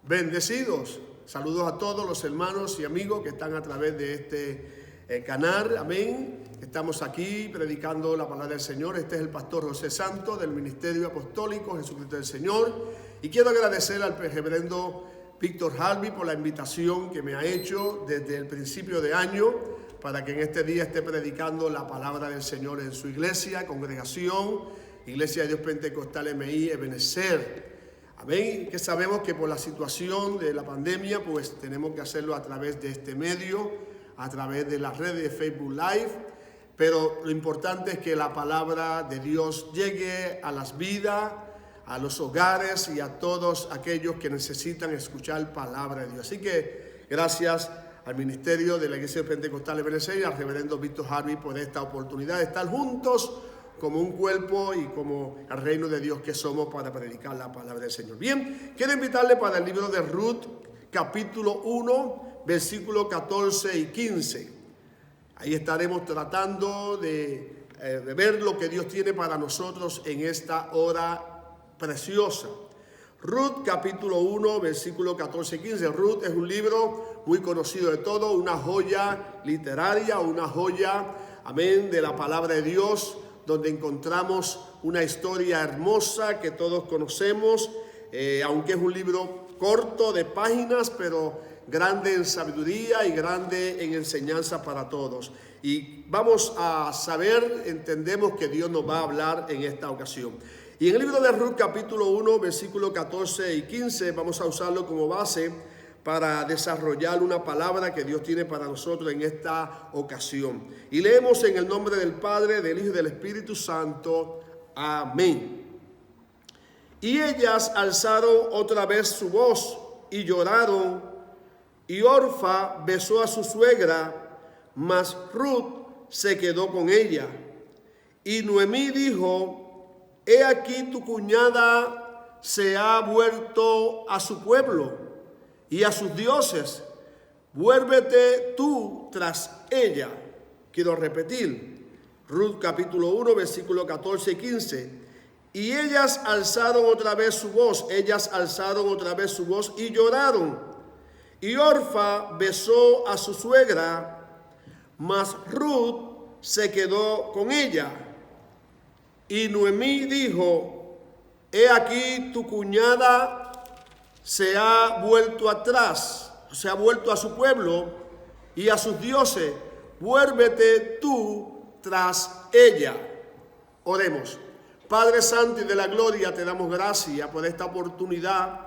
Bendecidos. Saludos a todos los hermanos y amigos que están a través de este canal. Amén. Estamos aquí predicando la palabra del Señor. Este es el pastor José Santos del Ministerio Apostólico Jesucristo del Señor. Y quiero agradecer al reverendo Víctor Harvey por la invitación que me ha hecho desde el principio de año para que en este día esté predicando la palabra del Señor en su iglesia, congregación, Iglesia de Dios Pentecostal MI Ebenezer. Amén, que sabemos que por la situación de la pandemia, pues tenemos que hacerlo a través de este medio, a través de las redes de Facebook Live, pero lo importante es que la palabra de Dios llegue a las vidas, a los hogares y a todos aquellos que necesitan escuchar palabra de Dios. Así que gracias al Ministerio de la Iglesia Pentecostal Ebenezer y al reverendo Víctor Harvey por esta oportunidad de estar juntos como un cuerpo y como el reino de Dios que somos para predicar la palabra del Señor. Bien, quiero invitarle para el libro de Ruth, capítulo 1, versículos 14 y 15. Ahí estaremos tratando de ver lo que Dios tiene para nosotros en esta hora preciosa. Ruth, capítulo 1, versículo 14 y 15. Ruth es un libro muy conocido de todos, una joya literaria, una joya, amén, de la palabra de Dios, donde encontramos una historia hermosa que todos conocemos, aunque es un libro corto de páginas, pero grande en sabiduría y grande en enseñanza para todos. Y vamos a saber, entendemos que Dios nos va a hablar en esta ocasión. Y en el libro de Ruth, capítulo 1, versículos 14 y 15, vamos a usarlo como base para desarrollar una palabra que Dios tiene para nosotros en esta ocasión. Y leemos en el nombre del Padre, del Hijo y del Espíritu Santo. Amén. Y ellas alzaron otra vez su voz y lloraron, y Orfa besó a su suegra, mas Ruth se quedó con ella. Y Noemí dijo: he aquí tu cuñada se ha vuelto a su pueblo y a sus dioses, vuélvete tú tras ella. Quiero repetir, Ruth capítulo 1, versículo 14 y 15. Y ellas alzaron otra vez su voz, y lloraron. Y Orfa besó a su suegra, mas Ruth se quedó con ella. Y Noemí dijo: he aquí tu cuñada se ha vuelto atrás, se ha vuelto a su pueblo y a sus dioses, vuélvete tú tras ella. Oremos. Padre Santo y de la gloria, te damos gracias por esta oportunidad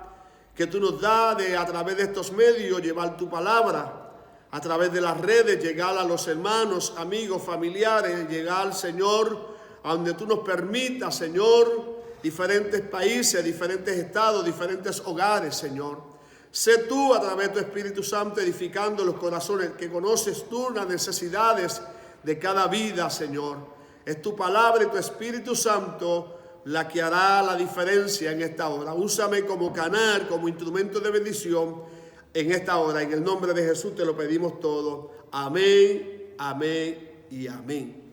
que tú nos das de a través de estos medios llevar tu palabra, a través de las redes llegar a los hermanos, amigos, familiares, llegar, Señor, a donde tú nos permitas, Señor, diferentes países, diferentes estados, diferentes hogares, Señor. Sé tú a través de tu Espíritu Santo edificando los corazones, que conoces tú las necesidades de cada vida, Señor. Es tu palabra y tu Espíritu Santo la que hará la diferencia en esta hora. Úsame como canal, como instrumento de bendición en esta hora. En el nombre de Jesús te lo pedimos todo. Amén, amén y amén.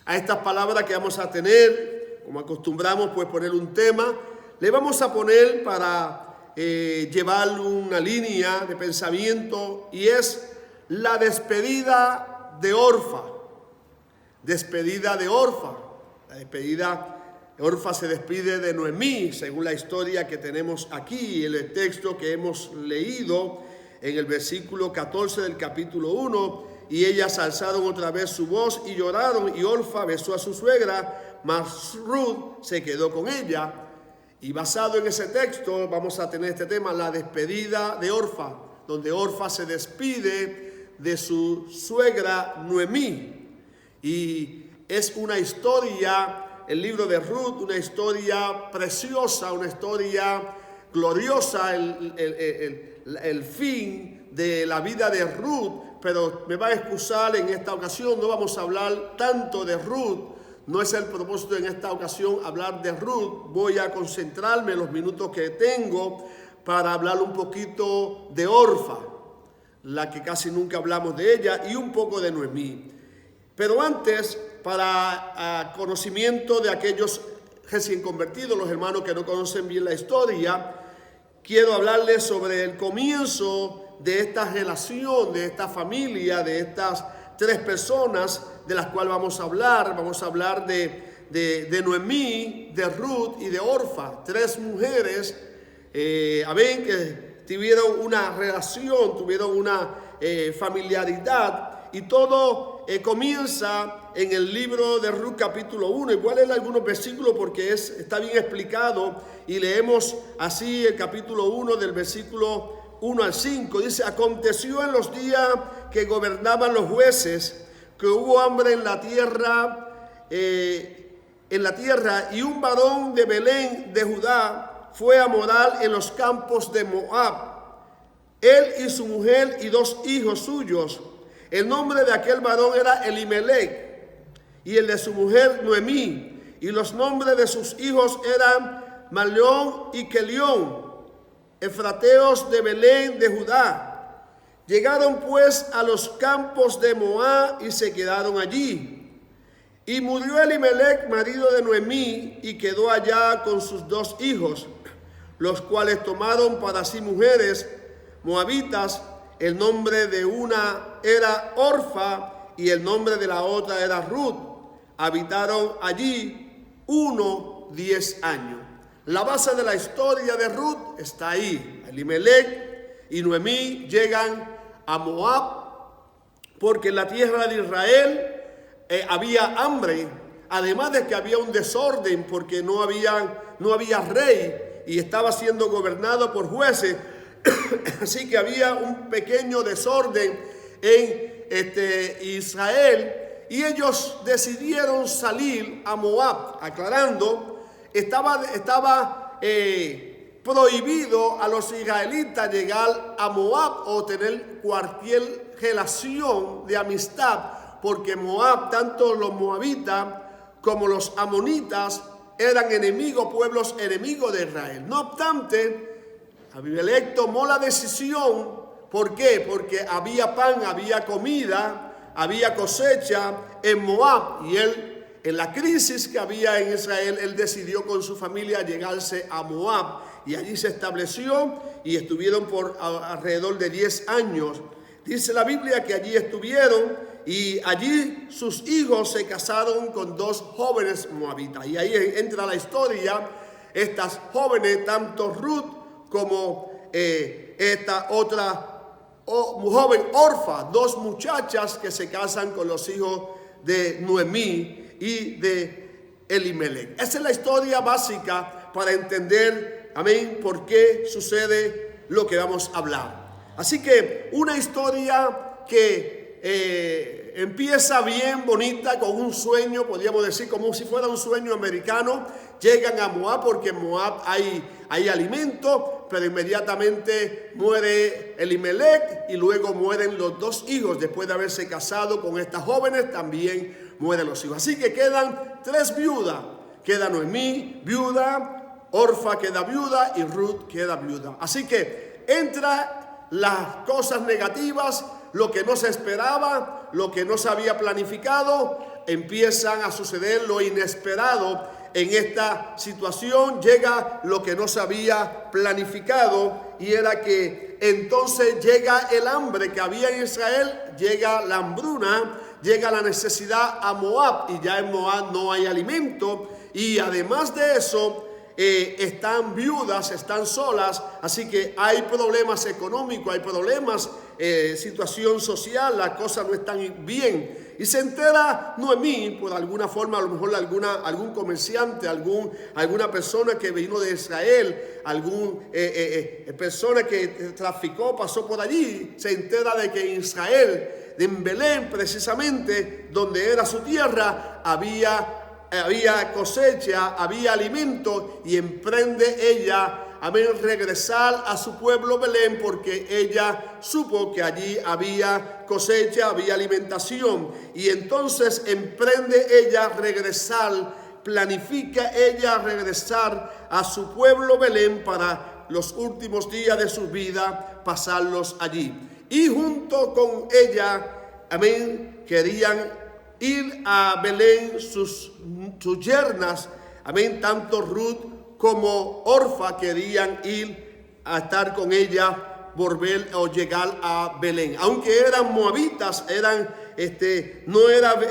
A estas palabras que vamos a tener, como acostumbramos, pues poner un tema, le vamos a poner para llevar una línea de pensamiento, y es la despedida de Orfa. Despedida de Orfa. La despedida de Orfa se despide de Noemí, según la historia que tenemos aquí, en el texto que hemos leído en el versículo 14 del capítulo 1. Y ellas alzaron otra vez su voz y lloraron, y Orfa besó a su suegra, mas Ruth se quedó con ella. Y basado en ese texto vamos a tener este tema, la despedida de Orfa, donde Orfa se despide de su suegra Noemí. Y es una historia, el libro de Ruth, una historia preciosa, una historia gloriosa, el fin de la vida de Ruth. Pero me va a excusar en esta ocasión, no vamos a hablar tanto de Ruth. No es el propósito en esta ocasión hablar de Ruth. Voy a concentrarme en los minutos que tengo para hablar un poquito de Orfa, la que casi nunca hablamos de ella, y un poco de Noemí. Pero antes, para conocimiento de aquellos recién convertidos, los hermanos que no conocen bien la historia, quiero hablarles sobre el comienzo de esta relación, de esta familia, de estas tres personas de las cuales vamos a hablar. Vamos a hablar de Noemí, de Ruth y de Orfa, tres mujeres, que tuvieron una relación, tuvieron una familiaridad, y todo comienza en el libro de Ruth capítulo 1. Y voy a leer algunos versículos porque está bien explicado, y leemos así el capítulo 1 del versículo 1 al 5. Dice: aconteció en los días que gobernaban los jueces, que hubo hambre en la tierra, y un varón de Belén de Judá fue a morar en los campos de Moab, él y su mujer y dos hijos suyos. El nombre de aquel varón era Elimelec, y el de su mujer Noemí, y los nombres de sus hijos eran Malión y Kelión, efrateos de Belén de Judá. Llegaron pues a los campos de Moab y se quedaron allí. Y murió Elimelec, marido de Noemí, y quedó allá con sus dos hijos, los cuales tomaron para sí mujeres moabitas. El nombre de una era Orfa y el nombre de la otra era Ruth. Habitaron allí 10 años. La base de la historia de Ruth está ahí. Elimelec y Noemí llegan a Moab porque en la tierra de Israel había hambre, además de que había un desorden porque no había rey y estaba siendo gobernado por jueces. Así que había un pequeño desorden en Israel, y ellos decidieron salir a Moab. Aclarando, estaba prohibido a los israelitas llegar a Moab o tener cualquier relación de amistad, porque Moab, tanto los moabitas como los amonitas, eran enemigos, pueblos enemigos de Israel. No obstante, Abimelec tomó la decisión. ¿Por qué? Porque había pan, había comida, había cosecha en Moab, y él, en la crisis que había en Israel, él decidió con su familia llegarse a Moab, y allí se estableció y estuvieron por alrededor de 10 años. Dice la Biblia que allí estuvieron, y allí sus hijos se casaron con dos jóvenes moabitas, y ahí entra la historia. Estas jóvenes, tanto Ruth como esta otra joven Orfa, dos muchachas que se casan con los hijos de Noemí y de Elimelec. Esa es la historia básica para entender, amén, por qué sucede lo que vamos a hablar. Así que una historia que empieza bien bonita, con un sueño, podríamos decir como si fuera un sueño americano. Llegan a Moab porque en Moab hay alimento, pero inmediatamente muere Elimelec y luego mueren los dos hijos. Después de haberse casado con estas jóvenes, también mueren los hijos. Así que quedan tres viudas. Queda Noemí, viuda, Orfa queda viuda y Ruth queda viuda. Así que entra las cosas negativas, lo que no se esperaba, lo que no se había planificado, empiezan a suceder lo inesperado. En esta situación llega lo que no se había planificado, y era que entonces llega el hambre que había en Israel, llega la hambruna, llega la necesidad a Moab, y ya en Moab no hay alimento, y además de eso están viudas, están solas, así que hay problemas económicos, hay problemas, situación social, las cosas no están bien. Y se entera Noemí, por alguna forma, a lo mejor algún comerciante, alguna persona que vino de Israel, alguna persona que traficó, pasó por allí, se entera de que en Israel, en Belén precisamente, donde era su tierra, había cosecha, había alimento, y emprende ella a regresar a su pueblo Belén, porque ella supo que allí había cosecha, había alimentación, y entonces emprende ella regresar, planifica ella regresar a su pueblo Belén para los últimos días de su vida pasarlos allí. Y junto con ella, amén, querían ir a Belén sus yernas, amén, tanto Ruth como Orfa querían ir a estar con ella, volver o llegar a Belén. Aunque eran moabitas, no eran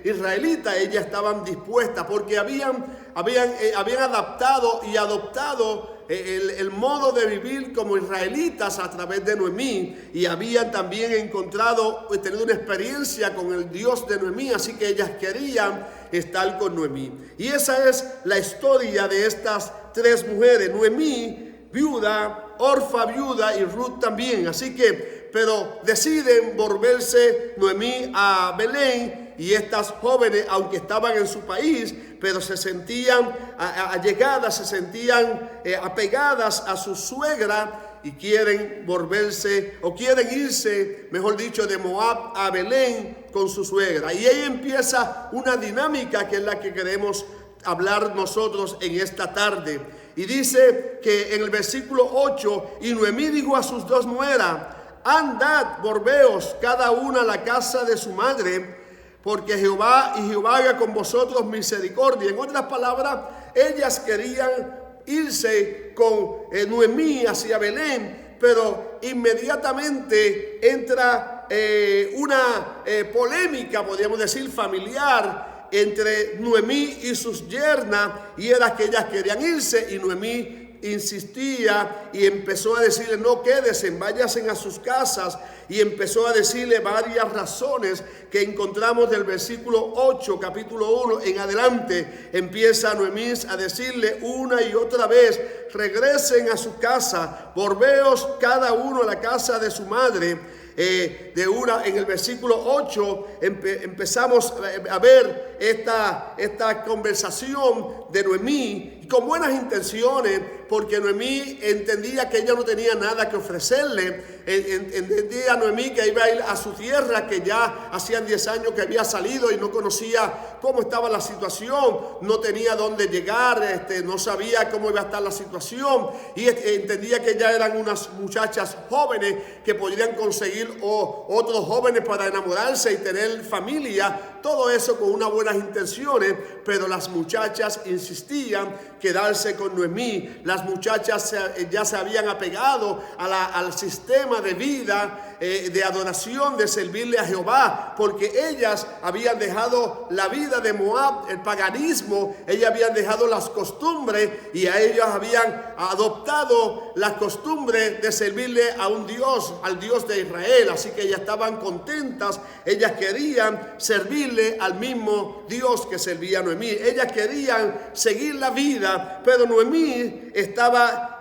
israelitas, ellas estaban dispuestas porque habían adaptado y adoptado el modo de vivir como israelitas a través de Noemí, y habían también tenido una experiencia con el Dios de Noemí, así que ellas querían estar con Noemí. Y esa es la historia de estas tres mujeres: Noemí, viuda; Orfa, viuda; y Ruth también. Así que, pero deciden volverse Noemí a Belén, y estas jóvenes, aunque estaban en su país, pero se sentían allegadas, se sentían apegadas a su suegra, y quieren volverse, o quieren irse, mejor dicho, de Moab a Belén con su suegra. Y ahí empieza una dinámica que es la que queremos hablar nosotros en esta tarde. Y dice que en el versículo 8: y Noemí dijo a sus dos nueras: andad, volveos cada una a la casa de su madre, porque Jehová haga con vosotros misericordia. En otras palabras, ellas querían irse con Noemí hacia Belén, pero inmediatamente entra una polémica, podríamos decir, familiar entre Noemí y sus yernas, y era que ellas querían irse, y Noemí insistía y empezó a decirle: no quédense, váyanse a sus casas. Y empezó a decirle varias razones que encontramos del versículo 8, capítulo 1 en adelante. Empieza Noemí a decirle una y otra vez: regresen a su casa, volveos cada uno a la casa de su madre. En el versículo 8 empezamos a ver esta conversación de Noemí con buenas intenciones, porque Noemí entendía que ella no tenía nada que ofrecerle. Entendía Noemí que iba a ir a su tierra, que ya hacían 10 años que había salido y no conocía cómo estaba la situación, no tenía dónde llegar, no sabía cómo iba a estar la situación, y entendía que ya eran unas muchachas jóvenes que podrían conseguir otros jóvenes para enamorarse y tener familia. Todo eso con unas buenas intenciones, pero las muchachas insistían quedarse con Noemí. Las muchachas ya se habían apegado al sistema de vida, de adoración, de servirle a Jehová, porque ellas habían dejado la vida de Moab, el paganismo. Ellas habían dejado las costumbres, y a ellos habían adoptado las costumbres de servirle a un Dios, al Dios de Israel. Así que ellas estaban contentas, ellas querían servirle al mismo Dios que servía a Noemí. Ellas querían seguir la vida, pero Noemí estaba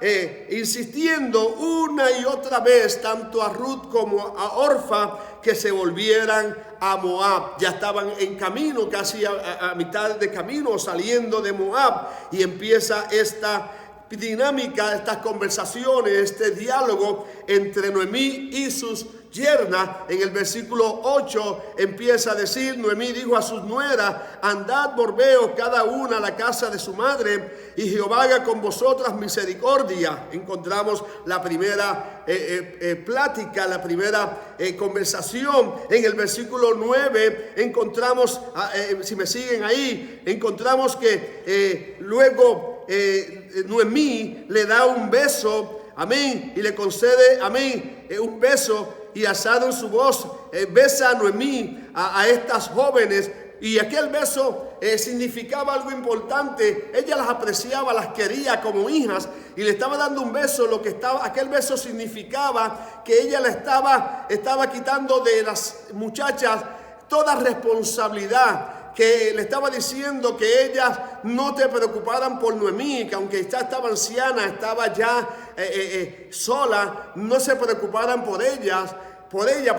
insistiendo una y otra vez, tanto a Ruth como a Orfa, que se volvieran a Moab. Ya estaban en camino, casi a mitad de camino, saliendo de Moab, y empieza esta dinámica, estas conversaciones, este diálogo entre Noemí y sus yernas. En el versículo 8 empieza a decir: Noemí dijo a sus nueras: andad, volveos cada una a la casa de su madre, y Jehová haga con vosotras misericordia. Encontramos la primera plática, la primera conversación. En el versículo 9 encontramos, si me siguen ahí, encontramos que luego Noemí le da un beso, amén, y le concede, amén, un beso, y alzado en su voz besa a Noemí a estas jóvenes. Y aquel beso significaba algo importante. Ella las apreciaba, las quería como hijas, y le estaba dando un beso. Aquel beso significaba que ella le estaba quitando de las muchachas toda responsabilidad, que le estaba diciendo que ellas no te preocuparan por Noemí, que aunque ya estaba anciana, estaba ya sola, no se preocuparan por ella,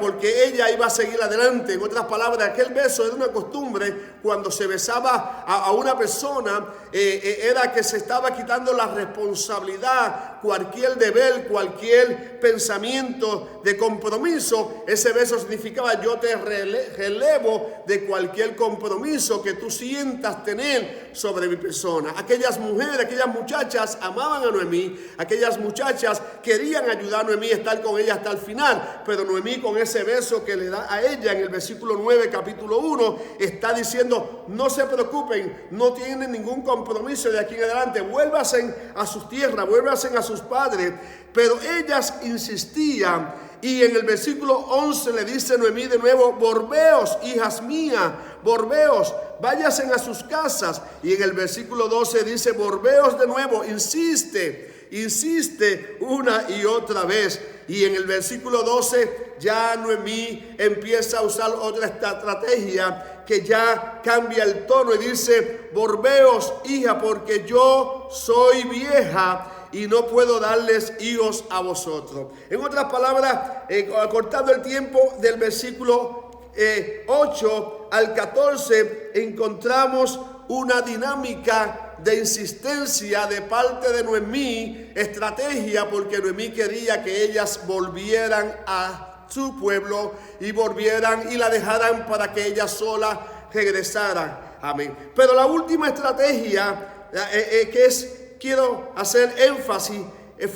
porque ella iba a seguir adelante. En otras palabras, aquel beso era una costumbre. Cuando se besaba a una persona, era que se estaba quitando la responsabilidad, cualquier deber, cualquier pensamiento de compromiso. Ese beso significaba: yo te relevo de cualquier compromiso que tú sientas tener sobre mi persona. Aquellas mujeres, aquellas muchachas amaban a Noemí. Aquellas muchachas querían ayudar a Noemí a estar con ella hasta el final, pero Noemí, con ese beso que le da a ella en el versículo 9, capítulo 1, está diciendo: no se preocupen, no tienen ningún compromiso de aquí en adelante, vuélvanse a sus tierras, vuélvanse a sus padres. Pero ellas insistían, y en el versículo 11 le dice Noemí de nuevo: volveos, hijas mías, volveos, váyanse a sus casas. Y en el versículo 12 dice: volveos de nuevo, insiste una y otra vez. Y en el versículo 12 ya Noemí empieza a usar otra estrategia que ya cambia el tono y dice: volveos, hija, porque yo soy vieja y no puedo darles hijos a vosotros. En otras palabras, acortando el tiempo, del versículo 8 al 14 encontramos una dinámica de insistencia de parte de Noemí, estrategia, porque Noemí quería que ellas volvieran a su pueblo y volvieran y la dejaran para que ellas solas regresaran. Amén. Pero la última estrategia quiero hacer énfasis,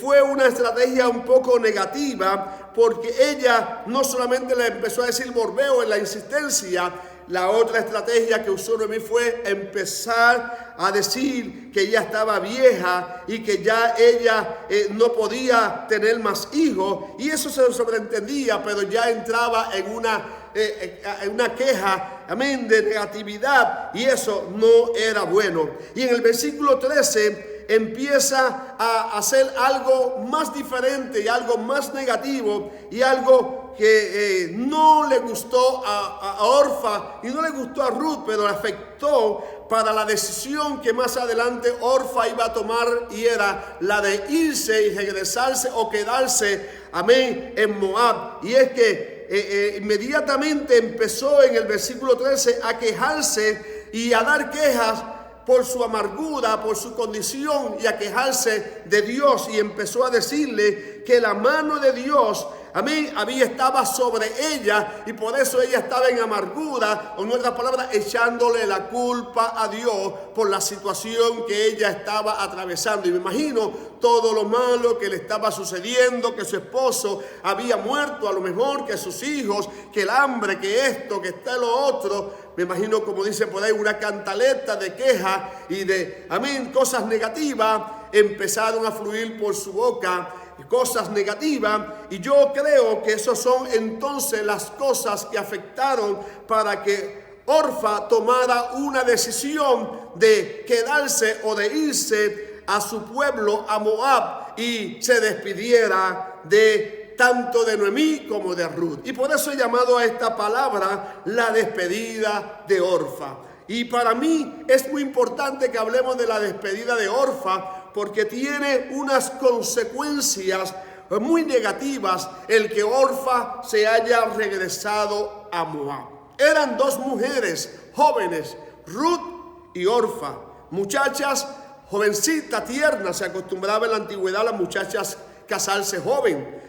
fue una estrategia un poco negativa, porque ella no solamente le empezó a decir volveo en la insistencia. La otra estrategia que usó Noemí fue empezar a decir que ella estaba vieja y que ya ella no podía tener más hijos, y eso se sobreentendía, pero ya entraba en una queja, amén, de negatividad, y eso no era bueno. Y en el versículo 13 empieza a hacer algo más diferente y algo más negativo, y algo que no le gustó a Orfa y no le gustó a Ruth, pero le afectó para la decisión que más adelante Orfa iba a tomar, y era la de irse y regresarse o quedarse, amén, en Moab. Y es que inmediatamente empezó en el versículo 13 a quejarse y a dar quejas por su amargura, por su condición, y a quejarse de Dios, y empezó a decirle que la mano de Dios, amén, estaba sobre ella, y por eso ella estaba en amargura, o en otras palabras, echándole la culpa a Dios por la situación que ella estaba atravesando. Y me imagino todo lo malo que le estaba sucediendo, que su esposo había muerto, a lo mejor que sus hijos, que el hambre, que esto, que está lo otro. Me imagino, como dice por ahí, una cantaleta de queja y de, amén, cosas negativas empezaron a fluir por su boca, cosas negativas. Y yo creo que esas son entonces las cosas que afectaron para que Orfa tomara una decisión de quedarse o de irse a su pueblo, a Moab, y se despidiera de tanto de Noemí como de Ruth. Y por eso he llamado a esta palabra la despedida de Orfa. Y para mí es muy importante que hablemos de la despedida de Orfa, porque tiene unas consecuencias muy negativas el que Orfa se haya regresado a Moab. Eran dos mujeres jóvenes, Ruth y Orfa, muchachas jovencitas, tiernas. Se acostumbraba en la antigüedad a las muchachas casarse joven.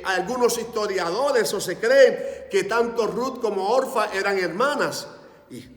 Algunos historiadores o se cree que tanto Ruth como Orfa eran hermanas, y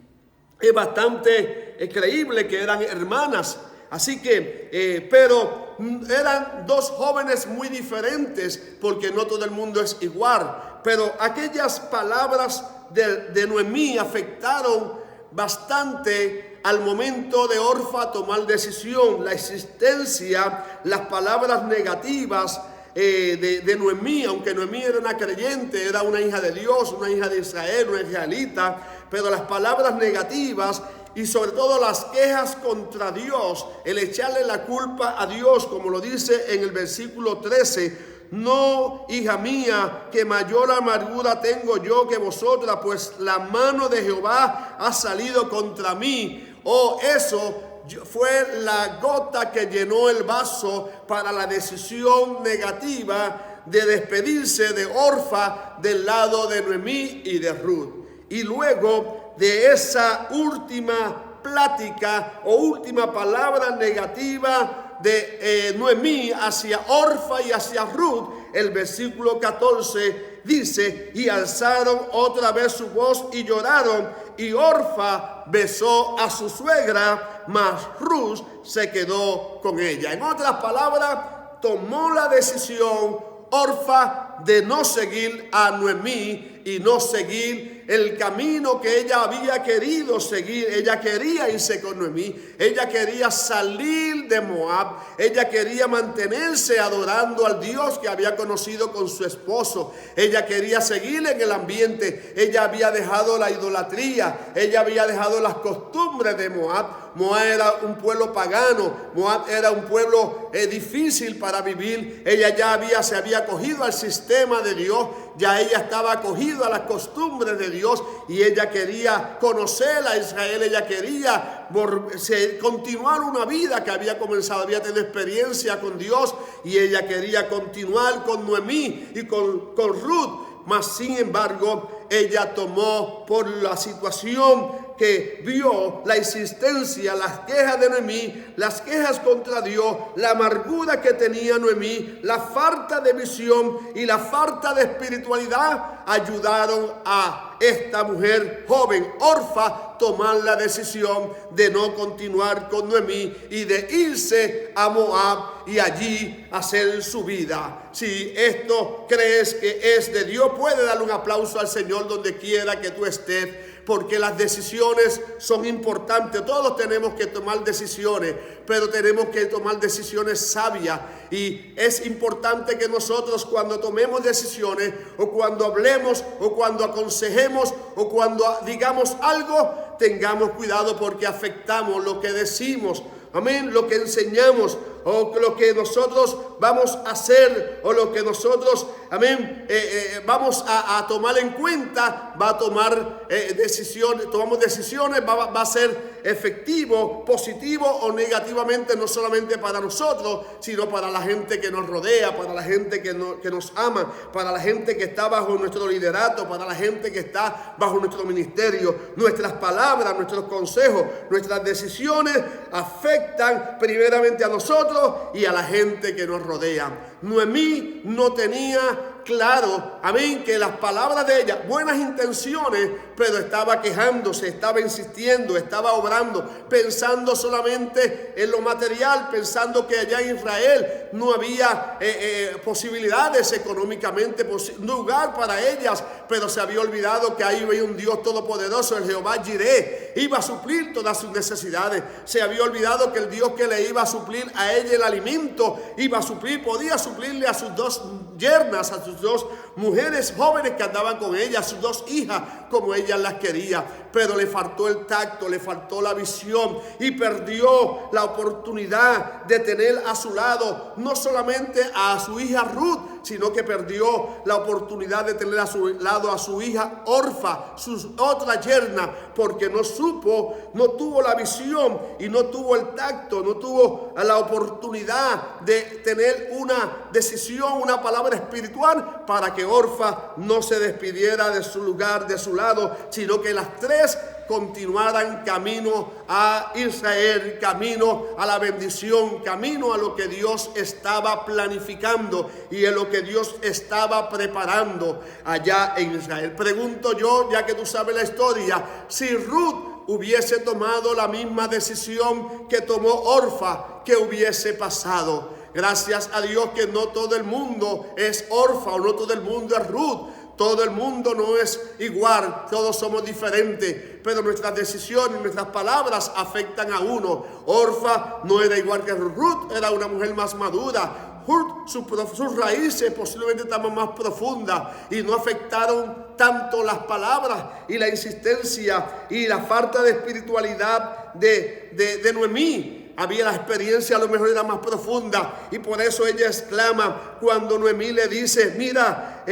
es bastante creíble que eran hermanas. Así que, pero eran dos jóvenes muy diferentes, porque no todo el mundo es igual. Pero aquellas palabras de Noemí afectaron bastante al momento de Orfa tomar decisión. La existencia, las palabras negativas de Noemí, aunque Noemí era una creyente, era una hija de Dios, una hija de Israel, una israelita, pero las palabras negativas y sobre todo las quejas contra Dios, el echarle la culpa a Dios, como lo dice en el versículo 13, no, hija mía, que mayor amargura tengo yo que vosotras, pues la mano de Jehová ha salido contra mí. Oh, eso fue la gota que llenó el vaso para la decisión negativa de despedirse de Orfa del lado de Noemí y de Ruth. Y luego de esa última plática o última palabra negativa de Noemí hacia Orfa y hacia Ruth, el versículo 14 dice: y alzaron otra vez su voz y lloraron, y Orfa besó a su suegra, mas Ruth se quedó con ella. En otras palabras, tomó la decisión Orfa de no seguir a Noemí y no seguir el camino que ella había querido seguir. Ella quería irse con Noemí, ella quería salir de Moab, ella quería mantenerse adorando al Dios que había conocido con su esposo, ella quería seguir en el ambiente, ella había dejado la idolatría, ella había dejado las costumbres de Moab. Moab era un pueblo pagano, Moab era un pueblo difícil para vivir. Ella ya se había acogido al sistema de Dios, ya ella estaba acogida a las costumbres de Dios y ella quería conocer a Israel, ella quería continuar una vida que había comenzado, había tenido experiencia con Dios y ella quería continuar con Noemí y con Ruth. Mas sin embargo, ella tomó por la situación que vio, la insistencia, las quejas de Noemí, las quejas contra Dios, la amargura que tenía Noemí, la falta de visión y la falta de espiritualidad, ayudaron a esta mujer joven, Orfa, tomar la decisión de no continuar con Noemí y de irse a Moab y allí hacer su vida. Si esto crees que es de Dios, puede darle un aplauso al Señor donde quiera que tú estés, porque las decisiones son importantes. Todos tenemos que tomar decisiones, pero tenemos que tomar decisiones sabias. Y es importante que nosotros, cuando tomemos decisiones, o cuando hablemos, o cuando aconsejemos, o cuando digamos algo, tengamos cuidado, porque afectamos lo que decimos. Amén, lo que enseñamos, o lo que nosotros vamos a hacer, o lo que nosotros, amén, vamos a tomar en cuenta, va a tomar decisiones, tomamos decisiones, va a ser efectivo, positivo o negativamente, no solamente para nosotros, sino para la gente que nos rodea, para la gente que nos ama, para la gente que está bajo nuestro liderato, para la gente que está bajo nuestro ministerio. Nuestras palabras, nuestros consejos, nuestras decisiones afectan primeramente a nosotros y a la gente que nos rodea. Noemí no tenía claro, amén, que las palabras de ella, buenas intenciones, pero estaba quejándose, estaba insistiendo, estaba obrando, pensando solamente en lo material, pensando que allá en Israel no había posibilidades económicamente, lugar para ellas, pero se había olvidado que ahí había un Dios todopoderoso, el Jehová Jireh, iba a suplir todas sus necesidades. Se había olvidado que el Dios que le iba a suplir a ella el alimento, iba a suplir, podía suplirle a sus dos yernas, a sus dos mujeres jóvenes que andaban con ella, a sus dos hijas, como ella las quería, pero le faltó el tacto, le faltó la visión y perdió la oportunidad de tener a su lado no solamente a su hija Ruth, sino que perdió la oportunidad de tener a su lado a su hija Orfa, su otra yerna, porque no tuvo la visión y no tuvo el tacto, no tuvo la oportunidad de tener una decisión, una palabra espiritual para que Orfa no se despidiera de su lugar, de su lado, sino que las tres continuaran camino a Israel, camino a la bendición, camino a lo que Dios estaba planificando y a lo que Dios estaba preparando allá en Israel. Pregunto yo, ya que tú sabes la historia, si Ruth hubiese tomado la misma decisión que tomó Orfa, ¿qué hubiese pasado? Gracias a Dios que no todo el mundo es Orfa o no todo el mundo es Ruth. Todo el mundo no es igual, todos somos diferentes, pero nuestras decisiones, nuestras palabras afectan a uno. Orfa no era igual que Ruth, era una mujer más madura. Ruth, sus raíces posiblemente estaban más profundas y no afectaron tanto las palabras y la insistencia y la falta de espiritualidad de Noemí. Había la experiencia, a lo mejor era más profunda, y por eso ella exclama cuando Noemí le dice: mira,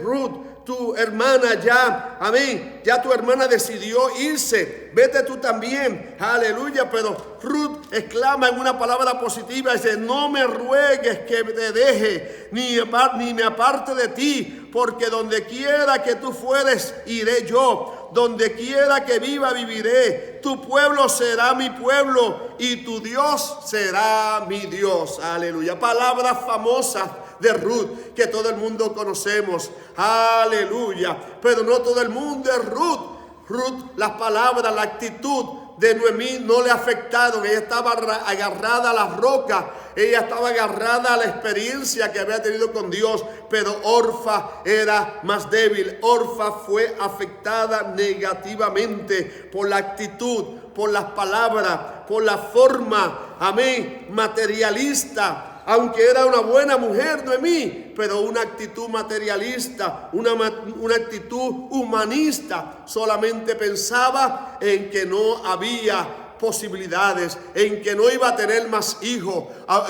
Ruth, tu hermana ya, amén, ya tu hermana decidió irse, vete tú también, aleluya. Pero Ruth exclama en una palabra positiva, dice: no me ruegues que te deje, ni me aparte de ti, porque donde quiera que tú fueres, iré yo. Donde quiera que viva, viviré. Tu pueblo será mi pueblo y tu Dios será mi Dios. Aleluya. Palabras famosas de Ruth que todo el mundo conocemos. Aleluya. Pero no todo el mundo es Ruth. Ruth, las palabras, la actitud de Noemí no le afectaron. Ella estaba agarrada a la roca, ella estaba agarrada a la experiencia que había tenido con Dios, pero Orfa era más débil. Orfa fue afectada negativamente por la actitud, por las palabras, por la forma, amén, materialista. Aunque era una buena mujer, Noemí, pero una actitud materialista, una actitud humanista. Solamente pensaba en que no había posibilidades, en que no iba a tener más hijos,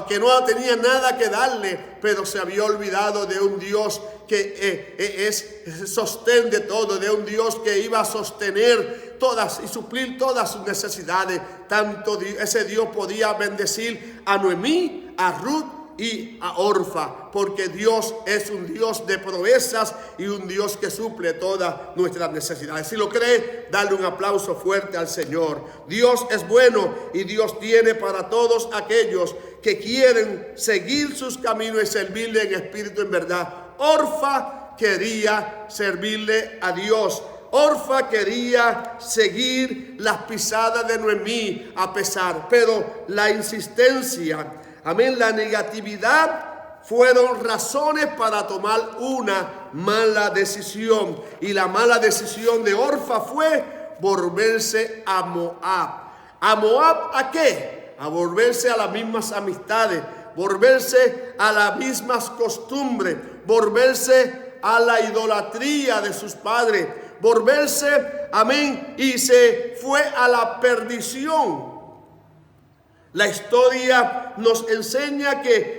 que no tenía nada que darle, pero se había olvidado de un Dios que es sostén de todo, de un Dios que iba a sostener todas y suplir todas sus necesidades. Tanto ese Dios podía bendecir a Noemí, a Ruth y a Orfa, porque Dios es un Dios de proezas y un Dios que suple todas nuestras necesidades. Si lo cree, dale un aplauso fuerte al Señor. Dios es bueno y Dios tiene para todos aquellos que quieren seguir sus caminos y servirle en espíritu y en verdad. Orfa quería servirle a Dios. Orfa quería seguir las pisadas de Noemí a pesar, pero la insistencia, amén, la negatividad fueron razones para tomar una mala decisión. Y la mala decisión de Orfa fue volverse a Moab. ¿A Moab a qué? A volverse a las mismas amistades, volverse a las mismas costumbres, volverse a la idolatría de sus padres, volverse, amén, y se fue a la perdición. La historia nos enseña que